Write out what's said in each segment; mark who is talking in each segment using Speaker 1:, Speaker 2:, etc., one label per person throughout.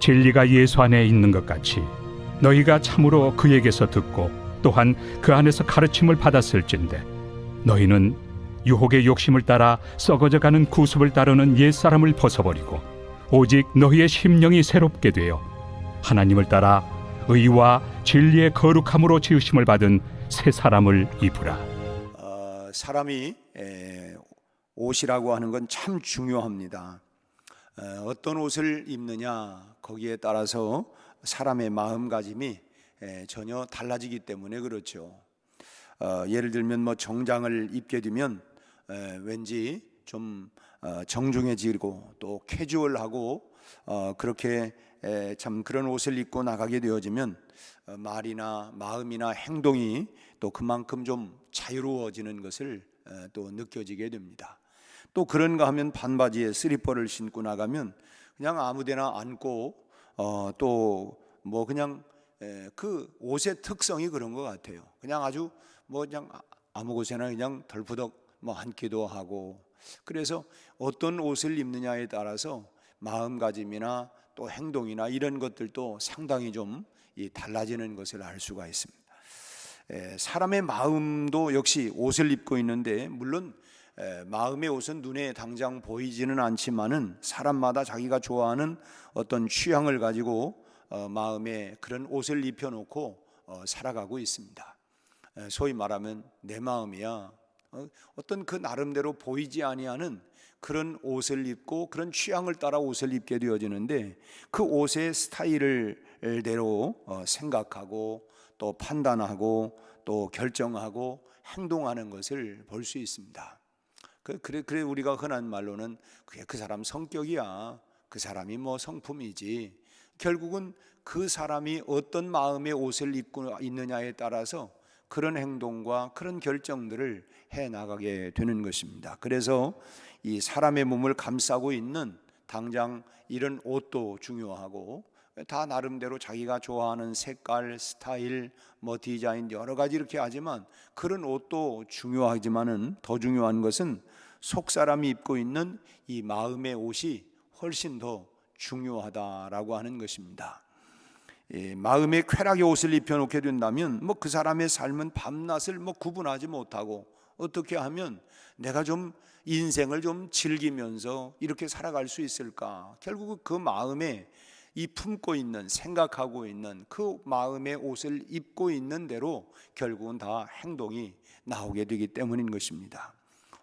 Speaker 1: 진리가 예수 안에 있는 것 같이 너희가 참으로 그에게서 듣고 또한 그 안에서 가르침을 받았을진데 너희는 유혹의 욕심을 따라 썩어져가는 구습을 따르는 옛사람을 벗어버리고 오직 너희의 심령이 새롭게 되어 하나님을 따라 의와 진리의 거룩함으로 지으심을 받은 새 사람을 입으라.
Speaker 2: 사람이 옷이라고 하는 건 참 중요합니다. 어떤 옷을 입느냐 거기에 따라서 사람의 마음가짐이 전혀 달라지기 때문에 그렇죠. 예를 들면 뭐 정장을 입게 되면 왠지 좀 정중해지고 또 캐주얼하고 그렇게 참 그런 옷을 입고 나가게 되어지면 말이나 마음이나 행동이 또 그만큼 좀 자유로워지는 것을 또 느껴지게 됩니다. 또 그런가 하면 반바지에 슬리퍼를 신고 나가면 그냥 아무데나 앉고 또 뭐 그냥 그 옷의 특성이 그런 것 같아요. 그냥 아주 뭐 그냥 아무 곳에나 그냥 덜푸덕 뭐 앉기도 하고, 그래서 어떤 옷을 입느냐에 따라서 마음가짐이나 또 행동이나 이런 것들도 상당히 좀 달라지는 것을 알 수가 있습니다. 사람의 마음도 역시 옷을 입고 있는데, 물론 마음의 옷은 눈에 당장 보이지는 않지만은 사람마다 자기가 좋아하는 어떤 취향을 가지고 마음에 그런 옷을 입혀놓고 살아가고 있습니다. 소위 말하면 내 마음이야 어떤 그 나름대로 보이지 아니하는 그런 옷을 입고 그런 취향을 따라 옷을 입게 되어지는데, 그 옷의 스타일을 대로 생각하고 또 판단하고 또 결정하고 행동하는 것을 볼 수 있습니다. 그래 우리가 흔한 말로는 그게 그 사람 성격이야, 그 사람이 뭐 성품이지, 결국은 그 사람이 어떤 마음의 옷을 입고 있느냐에 따라서 그런 행동과 그런 결정들을 해 나가게 되는 것입니다. 그래서 이 사람의 몸을 감싸고 있는 당장 이런 옷도 중요하고, 다 나름대로 자기가 좋아하는 색깔, 스타일, 뭐 디자인 여러 가지 이렇게 하지만 그런 옷도 중요하지만은 더 중요한 것은 속 사람이 입고 있는 이 마음의 옷이 훨씬 더 중요하다라고 하는 것입니다. 마음의 쾌락의 옷을 입혀놓게 된다면 뭐 그 사람의 삶은 밤낮을 뭐 구분하지 못하고 어떻게 하면 내가 좀 인생을 좀 즐기면서 이렇게 살아갈 수 있을까? 결국 그 마음에 이 품고 있는, 생각하고 있는 그 마음의 옷을 입고 있는 대로 결국은 다 행동이 나오게 되기 때문인 것입니다.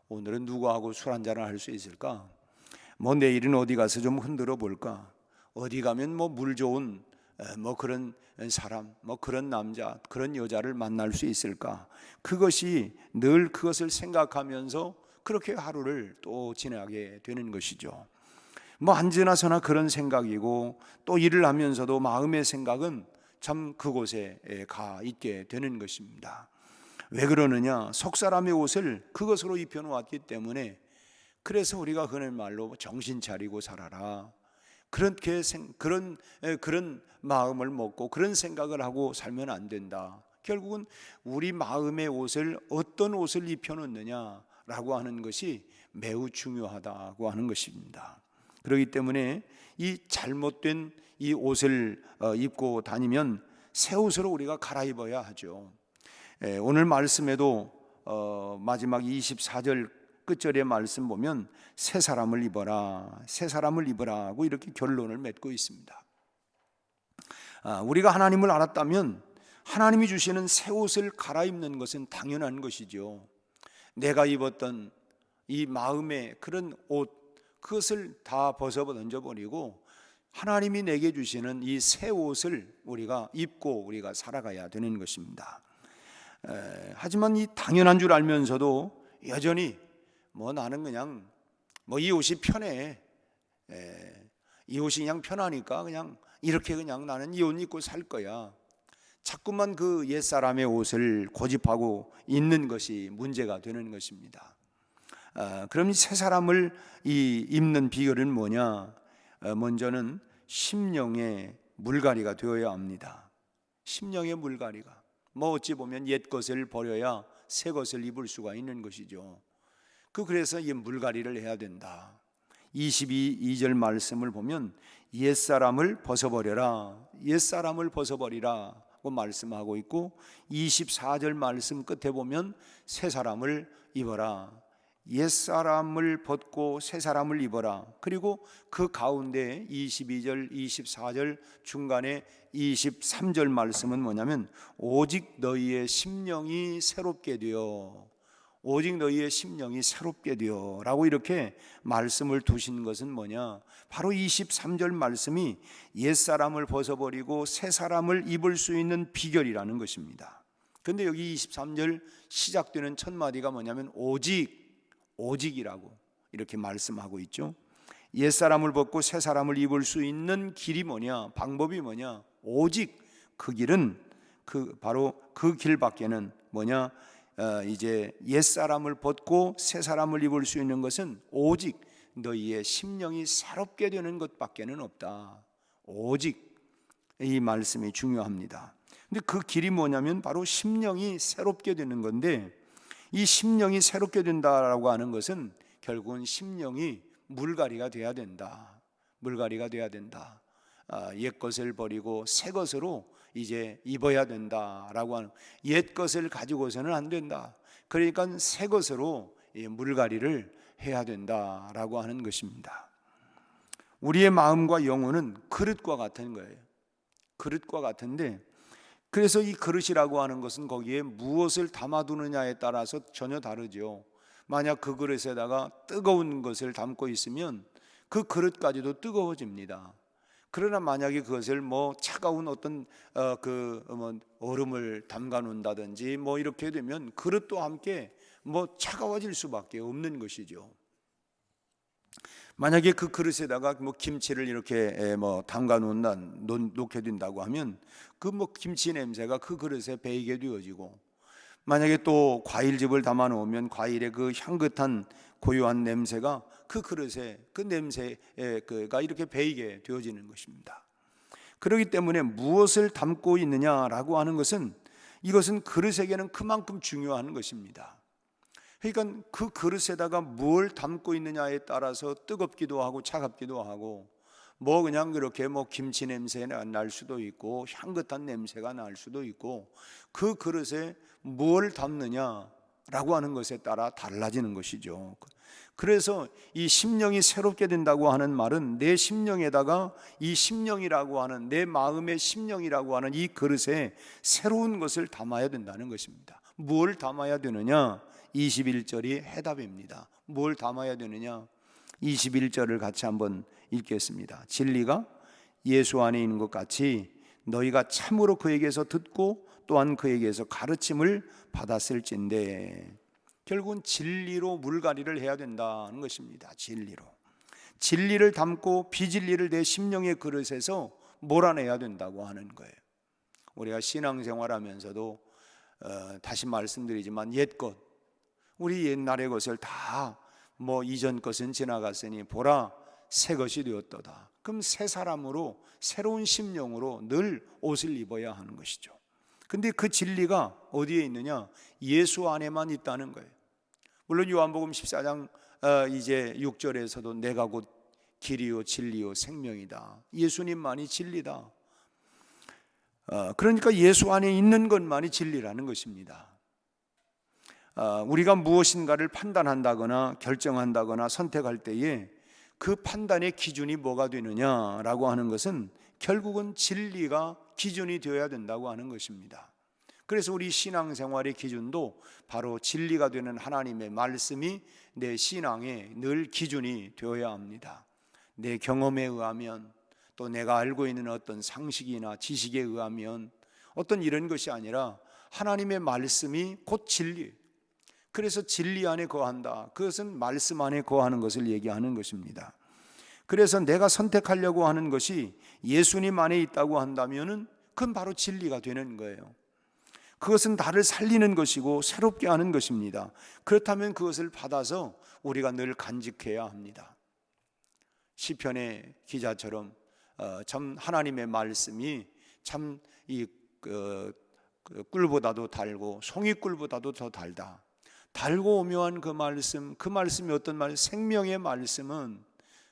Speaker 2: 오늘은 누구하고 술 한잔을 할 수 있을까? 뭐 내일은 어디 가서 좀 흔들어 볼까? 어디 가면 뭐 물 좋은 뭐 그런 사람, 뭐 그런 남자, 그런 여자를 만날 수 있을까? 그것이 늘 그것을 생각하면서 그렇게 하루를 또 지나게 되는 것이죠. 뭐 언제나서나 그런 생각이고, 또 일을 하면서도 마음의 생각은 참 그곳에 가 있게 되는 것입니다. 왜 그러느냐? 속사람의 옷을 그것으로 입혀놓았기 때문에. 그래서 우리가 흔한 말로 정신 차리고 살아라, 그런 마음을 먹고 그런 생각을 하고 살면 안 된다. 결국은 우리 마음의 옷을 어떤 옷을 입혀놓느냐라고 하는 것이 매우 중요하다고 하는 것입니다. 그렇기 때문에 이 잘못된 이 옷을 입고 다니면 새 옷으로 우리가 갈아입어야 하죠. 오늘 말씀에도 마지막 24절 끝절의 말씀 보면 새 사람을 입어라, 새 사람을 입어라 하고 이렇게 결론을 맺고 있습니다. 우리가 하나님을 알았다면 하나님이 주시는 새 옷을 갈아입는 것은 당연한 것이죠. 내가 입었던 이 마음의 그런 옷, 그것을 다 벗어 던져버리고 하나님이 내게 주시는 이 새 옷을 우리가 입고 우리가 살아가야 되는 것입니다. 하지만 이 당연한 줄 알면서도 여전히 뭐 나는 그냥 뭐 이 옷이 편해, 이 옷이 그냥 편하니까 그냥 이렇게 그냥 나는 이 옷 입고 살 거야, 자꾸만 그 옛사람의 옷을 고집하고 있는 것이 문제가 되는 것입니다. 그럼 이 새 사람을 입는 비결은 뭐냐? 먼저는 심령의 물갈이가 되어야 합니다. 심령의 물갈이가, 뭐 어찌 보면 옛 것을 버려야 새 것을 입을 수가 있는 것이죠. 그래서 이 물갈이를 해야 된다. 22절 말씀을 보면 옛사람을 벗어버려라, 옛사람을 벗어버리라고 말씀하고 있고, 24절 말씀 끝에 보면 새사람을 입어라, 옛사람을 벗고 새사람을 입어라. 그리고 그 가운데 22절, 24절 중간에 23절 말씀은 뭐냐면 오직 너희의 심령이 새롭게 되어, 오직 너희의 심령이 새롭게 되어 라고 이렇게 말씀을 두신 것은 뭐냐, 바로 23절 말씀이 옛사람을 벗어버리고 새사람을 입을 수 있는 비결이라는 것입니다. 그런데 여기 23절 시작되는 첫 마디가 뭐냐면 오직이라고 이렇게 말씀하고 있죠. 옛사람을 벗고 새사람을 입을 수 있는 길이 뭐냐, 방법이 뭐냐, 오직 그 길은 바로 그 길밖에는 뭐냐, 이제 옛사람을 벗고 새사람을 입을 수 있는 것은 오직 너희의 심령이 새롭게 되는 것밖에는 없다. 오직, 이 말씀이 중요합니다. 근데 그 길이 뭐냐면 바로 심령이 새롭게 되는 건데, 이 심령이 새롭게 된다라고 하는 것은 결국은 심령이 물갈이가 돼야 된다. 물갈이가 돼야 된다. 옛 것을 버리고 새 것으로 이제 입어야 된다라고 하는, 옛 것을 가지고서는 안 된다. 그러니까 새 것으로 물갈이를 해야 된다라고 하는 것입니다. 우리의 마음과 영혼은 그릇과 같은 거예요. 그릇과 같은데, 그래서 이 그릇이라고 하는 것은 거기에 무엇을 담아두느냐에 따라서 전혀 다르죠. 만약 그 그릇에다가 뜨거운 것을 담고 있으면 그 그릇까지도 뜨거워집니다. 그러나 만약에 그것을 차가운 어떤 얼음을 담가 놓는다든지 이렇게 되면 그릇도 함께 차가워질 수밖에 없는 것이죠. 만약에 그 그릇에다가 김치를 이렇게 담가 놓게 된다고 하면 그 김치 냄새가 그 그릇에 배이게 되어지고, 만약에 또 과일즙을 담아 놓으면 과일의 그 향긋한 고요한 냄새가 그 그릇에 그 냄새가 이렇게 배이게 되어지는 것입니다. 그렇기 때문에 무엇을 담고 있느냐라고 하는 것은, 이것은 그릇에게는 그만큼 중요한 것입니다. 그러니까 그 그릇에다가 뭘 담고 있느냐에 따라서 뜨겁기도 하고 차갑기도 하고, 그냥 그렇게 김치 냄새가 날 수도 있고 향긋한 냄새가 날 수도 있고, 그 그릇에 뭘 담느냐라고 하는 것에 따라 달라지는 것이죠. 그래서 이 심령이 새롭게 된다고 하는 말은 내 심령에다가 이 심령이라고 하는, 내 마음의 심령이라고 하는 이 그릇에 새로운 것을 담아야 된다는 것입니다. 뭘 담아야 되느냐? 21절이 해답입니다. 뭘 담아야 되느냐? 21절을 같이 한번 읽겠습니다. 진리가 예수 안에 있는 것 같이 너희가 참으로 그에게서 듣고 또한 그에게서 가르침을 받았을진데, 결국은 진리로 물갈이를 해야 된다는 것입니다. 진리를 담고 비진리를 내 심령의 그릇에서 몰아내야 된다고 하는 거예요. 우리가 신앙생활하면서도 다시 말씀드리지만 옛것, 우리 옛날의 것을 다 이전 것은 지나갔으니 보라 새 것이 되었도다. 그럼 새 사람으로, 새로운 심령으로 늘 옷을 입어야 하는 것이죠. 근데 그 진리가 어디에 있느냐? 예수 안에만 있다는 거예요. 물론 요한복음 14장 이제 6절에서도 내가 곧 길이요 진리요 생명이다. 예수님만이 진리다. 그러니까 예수 안에 있는 것만이 진리라는 것입니다. 우리가 무엇인가를 판단한다거나 결정한다거나 선택할 때에 그 판단의 기준이 뭐가 되느냐라고 하는 것은 결국은 진리가 기준이 되어야 된다고 하는 것입니다. 그래서 우리 신앙생활의 기준도 바로 진리가 되는 하나님의 말씀이 내 신앙의 늘 기준이 되어야 합니다. 내 경험에 의하면, 또 내가 알고 있는 어떤 상식이나 지식에 의하면 어떤 이런 것이 아니라 하나님의 말씀이 곧 진리, 그래서 진리 안에 거한다. 그것은 말씀 안에 거하는 것을 얘기하는 것입니다. 그래서 내가 선택하려고 하는 것이 예수님 안에 있다고 한다면 그건 바로 진리가 되는 거예요. 그것은 나를 살리는 것이고 새롭게 하는 것입니다. 그렇다면 그것을 받아서 우리가 늘 간직해야 합니다. 시편의 기자처럼 참 하나님의 말씀이 참 이 꿀보다도 달고 송이꿀보다도 더 달다. 달고 오묘한 그 말씀이 어떤 말? 생명의 말씀은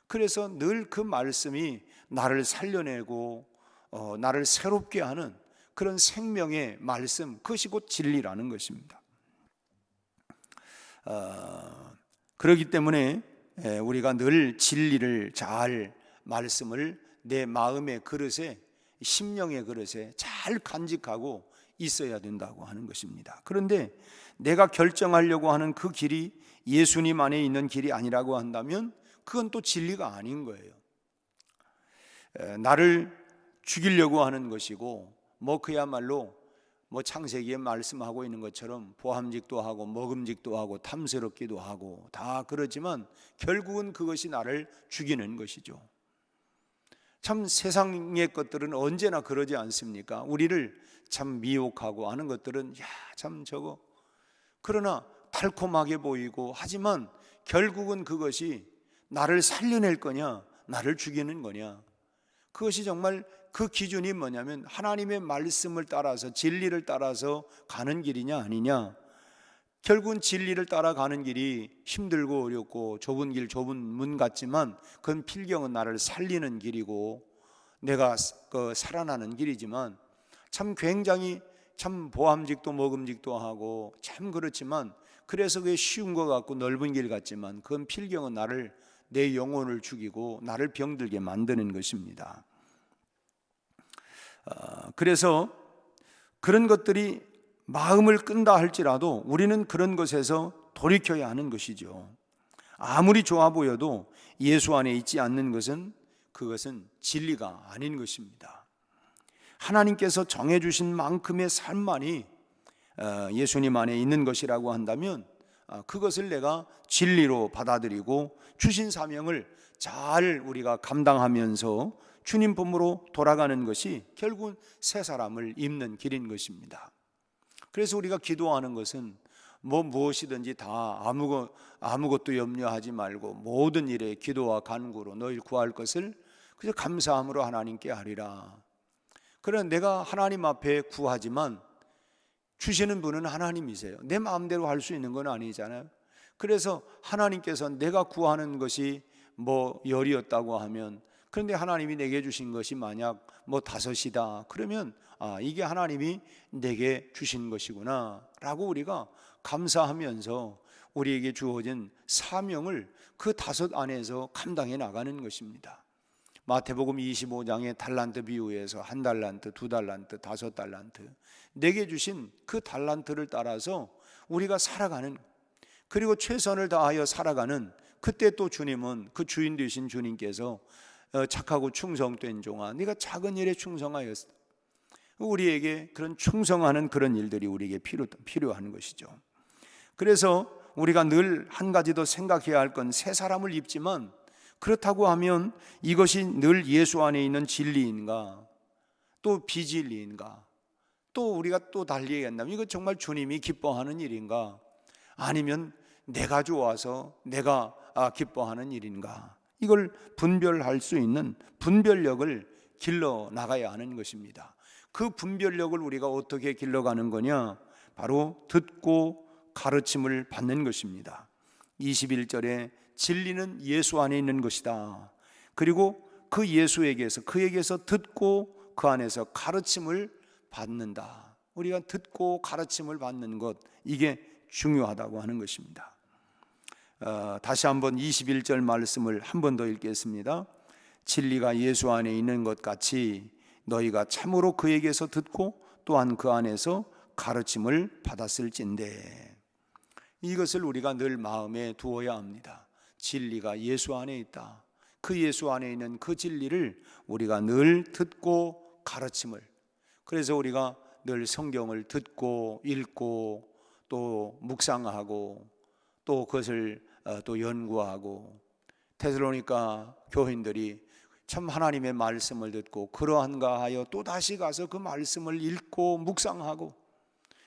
Speaker 2: 그래서 늘 그 말씀이 나를 살려내고 나를 새롭게 하는 그런 생명의 말씀, 그것이 곧 진리라는 것입니다. 그렇기 때문에 우리가 늘 진리를 잘, 말씀을 내 마음의 그릇에, 심령의 그릇에 잘 간직하고 있어야 된다고 하는 것입니다. 그런데 내가 결정하려고 하는 그 길이 예수님 안에 있는 길이 아니라고 한다면 그건 또 진리가 아닌 거예요. 나를 죽이려고 하는 것이고, 그야말로 창세기에 말씀하고 있는 것처럼 보함직도 하고 먹음직도 하고 탐스럽기도 하고 다 그렇지만 결국은 그것이 나를 죽이는 것이죠. 참 세상의 것들은 언제나 그러지 않습니까? 우리를 참 미혹하고 하는 것들은 참 저거, 그러나 달콤하게 보이고 하지만 결국은 그것이 나를 살려낼 거냐, 나를 죽이는 거냐, 그것이 정말 그 기준이 뭐냐면 하나님의 말씀을 따라서, 진리를 따라서 가는 길이냐 아니냐. 결국은 진리를 따라가는 길이 힘들고 어렵고 좁은 길, 좁은 문 같지만 그건 필경은 나를 살리는 길이고 내가 살아나는 길이지만, 참 굉장히 참 보함직도 먹음직도 하고 참 그렇지만, 그래서 그게 쉬운 것 같고 넓은 길 같지만 그건 필경은 나를, 내 영혼을 죽이고 나를 병들게 만드는 것입니다. 그래서 그런 것들이 마음을 끈다 할지라도 우리는 그런 것에서 돌이켜야 하는 것이죠. 아무리 좋아 보여도 예수 안에 있지 않는 것은, 그것은 진리가 아닌 것입니다. 하나님께서 정해주신 만큼의 삶만이 예수님 안에 있는 것이라고 한다면 그것을 내가 진리로 받아들이고 주신 사명을 잘 우리가 감당하면서 주님 품으로 돌아가는 것이 결국은 새 사람을 입는 길인 것입니다. 그래서 우리가 기도하는 것은 무엇이든지 다 아무것도 염려하지 말고 모든 일에 기도와 간구로 너희 구할 것을 그저 감사함으로 하나님께 하리라. 그러나 내가 하나님 앞에 구하지만 주시는 분은 하나님이세요. 내 마음대로 할 수 있는 건 아니잖아요. 그래서 하나님께서 내가 구하는 것이 열이었다고 하면, 그런데 하나님이 내게 주신 것이 만약 5이다 그러면 이게 하나님이 내게 주신 것이구나 라고 우리가 감사하면서 우리에게 주어진 사명을 그 5 안에서 감당해 나가는 것입니다. 마태복음 25장의 달란트 비유에서 1달란트, 2달란트, 5달란트 내게 주신 그 달란트를 따라서 우리가 살아가는, 그리고 최선을 다하여 살아가는, 그때 또 주님은, 그 주인 되신 주님께서 착하고 충성된 종아 네가 작은 일에 충성하였다, 우리에게 그런 충성하는 그런 일들이 우리에게 필요한 것이죠. 그래서 우리가 늘 한 가지 더 생각해야 할 건 새 사람을 입지만, 그렇다고 하면 이것이 늘 예수 안에 있는 진리인가 또 비진리인가, 또 우리가 또 달리 얘기한다면 이거 정말 주님이 기뻐하는 일인가, 아니면 내가 좋아서 내가 기뻐하는 일인가, 이걸 분별할 수 있는 분별력을 길러 나가야 하는 것입니다. 그 분별력을 우리가 어떻게 길러가는 거냐, 바로 듣고 가르침을 받는 것입니다. 21절에 진리는 예수 안에 있는 것이다. 그리고 그 예수에게서, 그에게서 듣고 그 안에서 가르침을 받는다. 우리가 듣고 가르침을 받는 것, 이게 중요하다고 하는 것입니다. 다시 한번 21절 말씀을 한 번 더 읽겠습니다. 진리가 예수 안에 있는 것 같이 너희가 참으로 그에게서 듣고 또한 그 안에서 가르침을 받았을진대. 이것을 우리가 늘 마음에 두어야 합니다. 진리가 예수 안에 있다. 그 예수 안에 있는 그 진리를 우리가 늘 듣고 가르침을, 그래서 우리가 늘 성경을 듣고 읽고 또 묵상하고 또 그것을 또 연구하고, 데살로니가 교인들이 참 하나님의 말씀을 듣고 그러한가 하여 또 다시 가서 그 말씀을 읽고 묵상하고,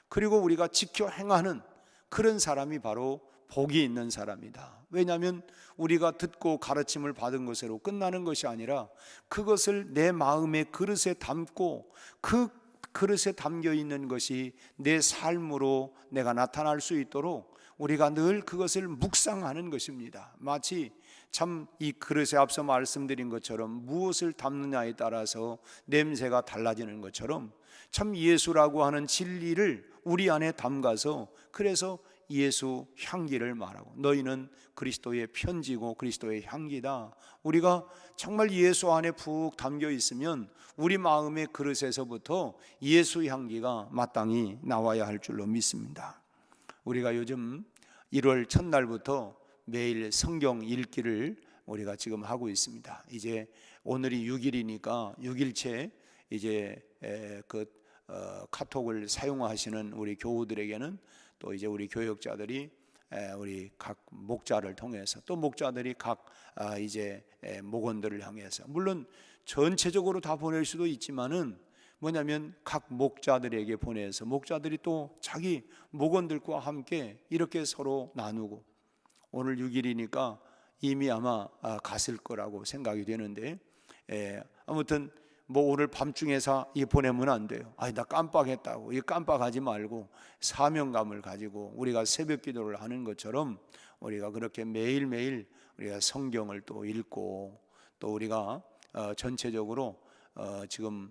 Speaker 2: 그리고 우리가 지켜 행하는 그런 사람이 바로 복이 있는 사람이다. 왜냐하면 우리가 듣고 가르침을 받은 것으로 끝나는 것이 아니라 그것을 내 마음의 그릇에 담고 그 그릇에 담겨 있는 것이 내 삶으로 내가 나타날 수 있도록 우리가 늘 그것을 묵상하는 것입니다. 마치 참 이 그릇에 앞서 말씀드린 것처럼 무엇을 담느냐에 따라서 냄새가 달라지는 것처럼 참 예수라고 하는 진리를 우리 안에 담가서 그래서 예수 향기를 말하고 너희는 그리스도의 편지고 그리스도의 향기다. 우리가 정말 예수 안에 푹 담겨 있으면 우리 마음의 그릇에서부터 예수 향기가 마땅히 나와야 할 줄로 믿습니다. 우리가 요즘 1월 첫날부터 매일 성경 읽기를 우리가 지금 하고 있습니다. 이제 오늘이 6일이니까 6일째 이제 카톡을 사용하시는 우리 교우들에게는 또 이제 우리 교역자들이 우리 각 목자를 통해서 또 목자들이 각 이제 목원들을 향해서 물론 전체적으로 다 보낼 수도 있지만은 뭐냐면 각 목자들에게 보내서 목자들이 또 자기 목원들과 함께 이렇게 서로 나누고 오늘 6일이니까 이미 아마 갔을 거라고 생각이 되는데 아무튼 뭐 오늘 밤중에서 이 보내면 안 돼요. 나 깜빡했다고. 이 깜빡하지 말고 사명감을 가지고 우리가 새벽 기도를 하는 것처럼 우리가 그렇게 매일매일 우리가 성경을 또 읽고 또 우리가 전체적으로 지금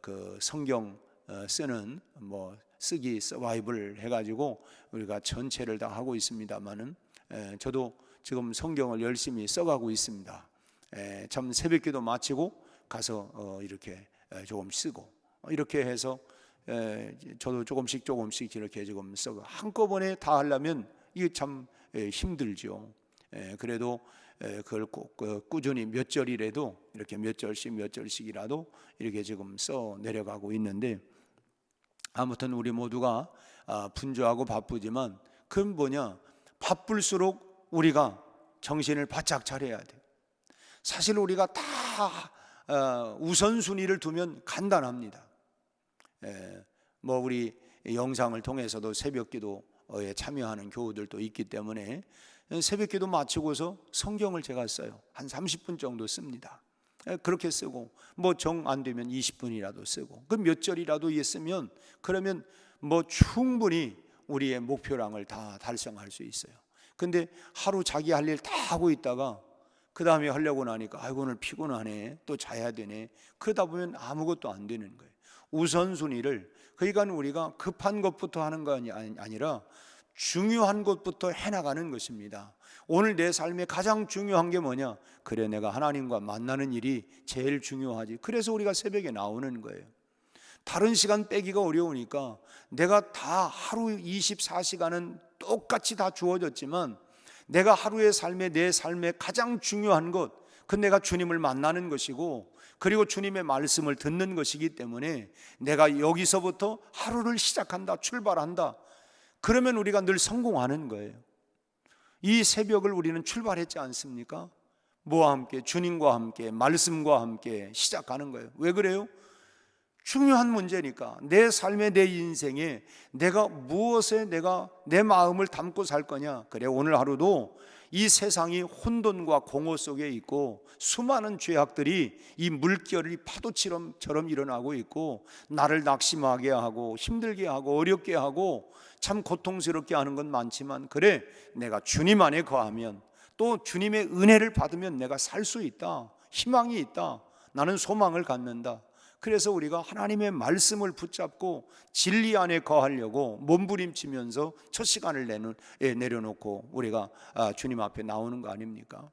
Speaker 2: 그 성경 쓰는 뭐 쓰기 서바이벌 해가지고 우리가 전체를 다 하고 있습니다만은 저도 지금 성경을 열심히 써가고 있습니다. 참 새벽기도 마치고 가서 이렇게 조금 쓰고 이렇게 해서 저도 조금씩 이렇게 지금 써고 한꺼번에 다 하려면 이게 참 힘들죠. 그래도 그걸 꼭 꾸준히 몇 절이라도 이렇게 몇 절씩이라도 이렇게 지금 써 내려가고 있는데 아무튼 우리 모두가 분주하고 바쁘지만 그건 뭐냐 바쁠수록 우리가 정신을 바짝 차려야 돼. 사실 우리가 다 우선순위를 두면 간단합니다. 뭐 우리 영상을 통해서도 새벽기도에 참여하는 교우들도 있기 때문에 새벽기도 마치고서 성경을 제가 써요. 한 30분 정도 씁니다. 그렇게 쓰고 뭐 정 안 되면 20분이라도 쓰고 그 몇 절이라도 있으면 그러면 뭐 충분히 우리의 목표량을 다 달성할 수 있어요. 근데 하루 자기 할 일 다 하고 있다가 그 다음에 하려고 나니까 아이고 오늘 피곤하네 또 자야 되네 그러다 보면 아무것도 안 되는 거예요. 우선순위를 그러니까 우리가 급한 것부터 하는 거 아니라 중요한 것부터 해나가는 것입니다. 오늘 내 삶에 가장 중요한 게 뭐냐? 그래 내가 하나님과 만나는 일이 제일 중요하지. 그래서 우리가 새벽에 나오는 거예요. 다른 시간 빼기가 어려우니까 내가 다 하루 24시간은 똑같이 다 주어졌지만 내가 하루의 삶에 내 삶에 가장 중요한 것 그건 내가 주님을 만나는 것이고 그리고 주님의 말씀을 듣는 것이기 때문에 내가 여기서부터 하루를 시작한다 출발한다 그러면 우리가 늘 성공하는 거예요. 이 새벽을 우리는 출발했지 않습니까? 뭐와 함께? 주님과 함께 말씀과 함께 시작하는 거예요. 왜 그래요? 중요한 문제니까 내 삶에 내 인생에 내가 무엇에 내가 내 마음을 담고 살 거냐. 그래 오늘 하루도 이 세상이 혼돈과 공허 속에 있고 수많은 죄악들이 이 물결이 파도처럼 일어나고 있고 나를 낙심하게 하고 힘들게 하고 어렵게 하고 참 고통스럽게 하는 건 많지만 그래 내가 주님 안에 거하면 또 주님의 은혜를 받으면 내가 살 수 있다. 희망이 있다. 나는 소망을 갖는다. 그래서 우리가 하나님의 말씀을 붙잡고 진리 안에 거하려고 몸부림치면서 첫 시간을 내려놓고 우리가 주님 앞에 나오는 거 아닙니까?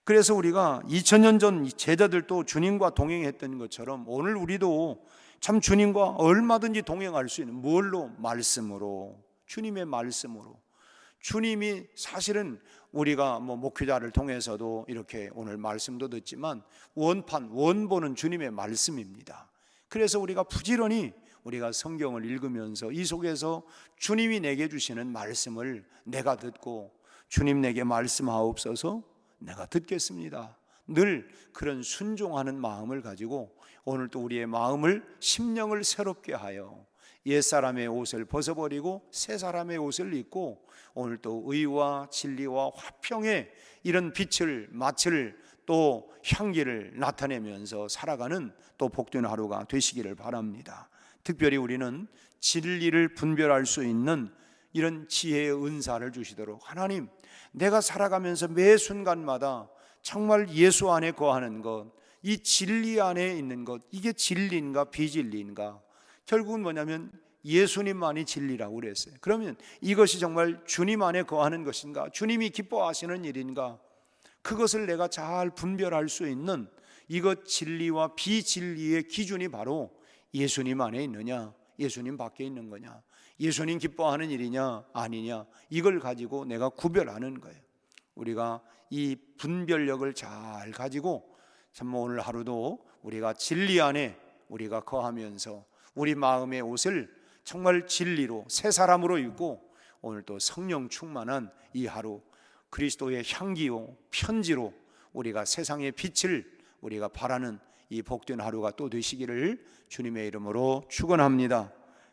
Speaker 2: 그래서 우리가 2000년 전 제자들도 주님과 동행했던 것처럼 오늘 우리도 참 주님과 얼마든지 동행할 수 있는 뭘로? 말씀으로 주님의 말씀으로 주님이 사실은 우리가 뭐 목회자를 통해서도 이렇게 오늘 말씀도 듣지만 원본은 주님의 말씀입니다. 그래서 우리가 부지런히 우리가 성경을 읽으면서 이 속에서 주님이 내게 주시는 말씀을 내가 듣고 주님 내게 말씀하옵소서 내가 듣겠습니다. 늘 그런 순종하는 마음을 가지고 오늘 또 우리의 마음을 심령을 새롭게 하여 옛사람의 옷을 벗어버리고 새 사람의 옷을 입고 오늘 또 의와 진리와 화평의 이런 빛을 마칠 또 향기를 나타내면서 살아가는 또 복된 하루가 되시기를 바랍니다. 특별히 우리는 진리를 분별할 수 있는 이런 지혜의 은사를 주시도록, 하나님, 내가 살아가면서 매 순간마다 정말 예수 안에 거하는 것, 이 진리 안에 있는 것, 이게 진리인가 비진리인가? 결국은 뭐냐면 예수님만이 진리라고 그랬어요. 그러면 이것이 정말 주님 안에 거하는 것인가, 주님이 기뻐하시는 일인가, 그것을 내가 잘 분별할 수 있는 이것 진리와 비진리의 기준이 바로 예수님 안에 있느냐, 예수님 밖에 있는 거냐, 예수님 기뻐하는 일이냐 아니냐, 이걸 가지고 내가 구별하는 거예요. 우리가 이 분별력을 잘 가지고 참 오늘 하루도 우리가 진리 안에 우리가 거하면서 우리 마음의 옷을 정말 진리로 새 사람으로 입고 오늘 또 성령 충만한 이 하루, 그리스도의 향기요 편지로 우리가 세상의 빛을 우리가 바라는 이 복된 하루가 또 되시기를 주님의 이름으로 축원합니다.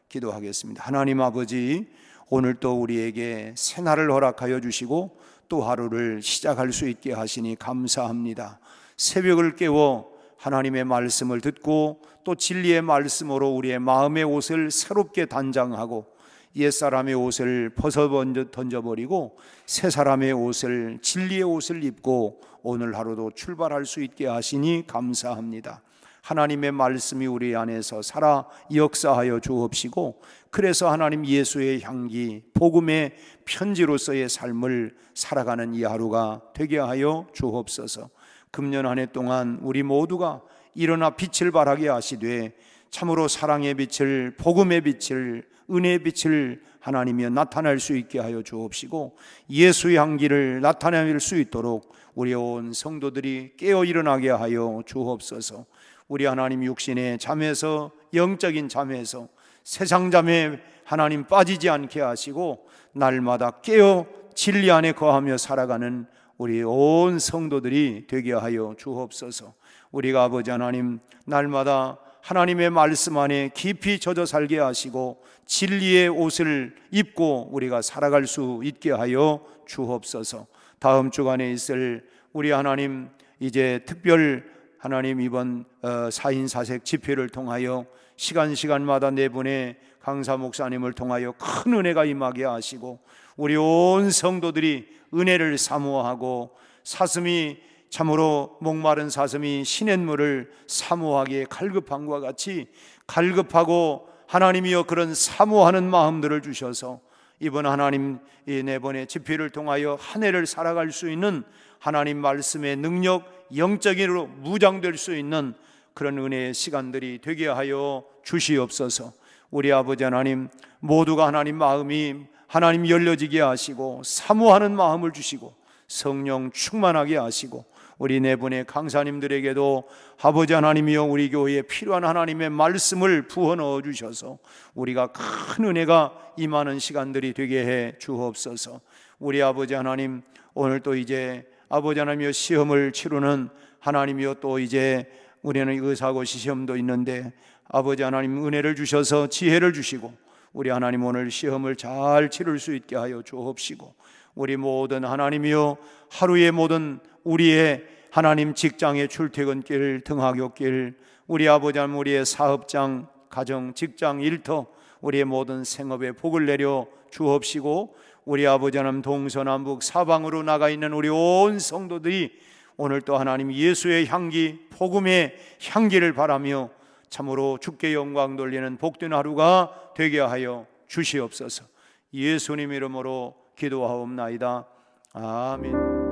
Speaker 2: 기도하겠습니다. 하나님 아버지, 오늘 또 우리에게 새날을 허락하여 주시고 또 하루를 시작할 수 있게 하시니 감사합니다. 새벽을 깨워 하나님의 말씀을 듣고 또 진리의 말씀으로 우리의 마음의 옷을 새롭게 단장하고 옛사람의 옷을 벗어 던져버리고 새 사람의 옷을, 진리의 옷을 입고 오늘 하루도 출발할 수 있게 하시니 감사합니다. 하나님의 말씀이 우리 안에서 살아 역사하여 주옵시고, 그래서 하나님 예수의 향기, 복음의 편지로서의 삶을 살아가는 이 하루가 되게 하여 주옵소서. 금년 한 해 동안 우리 모두가 일어나 빛을 발하게 하시되 참으로 사랑의 빛을, 복음의 빛을, 은혜의 빛을 하나님이여 나타낼 수 있게 하여 주옵시고, 예수의 향기를 나타낼 수 있도록 우리 온 성도들이 깨어 일어나게 하여 주옵소서. 우리 하나님 육신의 잠에서, 영적인 잠에서, 세상 잠에 하나님 빠지지 않게 하시고 날마다 깨어 진리 안에 거하며 살아가는 우리 온 성도들이 되게 하여 주옵소서. 우리가 아버지 하나님 날마다 하나님의 말씀 안에 깊이 젖어 살게 하시고 진리의 옷을 입고 우리가 살아갈 수 있게 하여 주옵소서. 다음 주간에 있을 우리 하나님 이제 특별 하나님 이번 4인 4색 집회를 통하여 시간마다 네 분의 강사 목사님을 통하여 큰 은혜가 임하게 하시고 우리 온 성도들이 은혜를 사모하고 사슴이 참으로 목마른 사슴이 시냇물을 사모하기에 갈급함과 같이 갈급하고 하나님이여 그런 사모하는 마음들을 주셔서 이번 하나님 이 네 번의 집회를 통하여 한 해를 살아갈 수 있는 하나님 말씀의 능력, 영적인으로 무장될 수 있는 그런 은혜의 시간들이 되게 하여 주시옵소서. 우리 아버지 하나님 모두가 하나님 마음이 하나님 열려지게 하시고 사모하는 마음을 주시고 성령 충만하게 하시고 우리 네 분의 강사님들에게도 아버지 하나님이여 우리 교회에 필요한 하나님의 말씀을 부어 넣어 주셔서 우리가 큰 은혜가 임하는 시간들이 되게 해 주옵소서. 우리 아버지 하나님 오늘 또 이제 아버지 하나님이여 시험을 치르는 하나님이여 또 이제 우리는 의사고시 시험도 있는데 아버지 하나님 은혜를 주셔서 지혜를 주시고 우리 하나님 오늘 시험을 잘 치를 수 있게 하여 주옵시고 우리 모든 하나님이여 하루의 모든 우리의 하나님 직장의 출퇴근길, 등하굣길, 우리 아버지 하나님 우리의 사업장, 가정, 직장, 일터, 우리의 모든 생업에 복을 내려 주옵시고 우리 아버지 하나님 동서남북 사방으로 나가 있는 우리 온 성도들이 오늘 또 하나님 예수의 향기, 복음의 향기를 바라며 참으로 주께 영광 돌리는 복된 하루가 되게 하여 주시옵소서. 예수님 이름으로 기도하옵나이다. 아멘.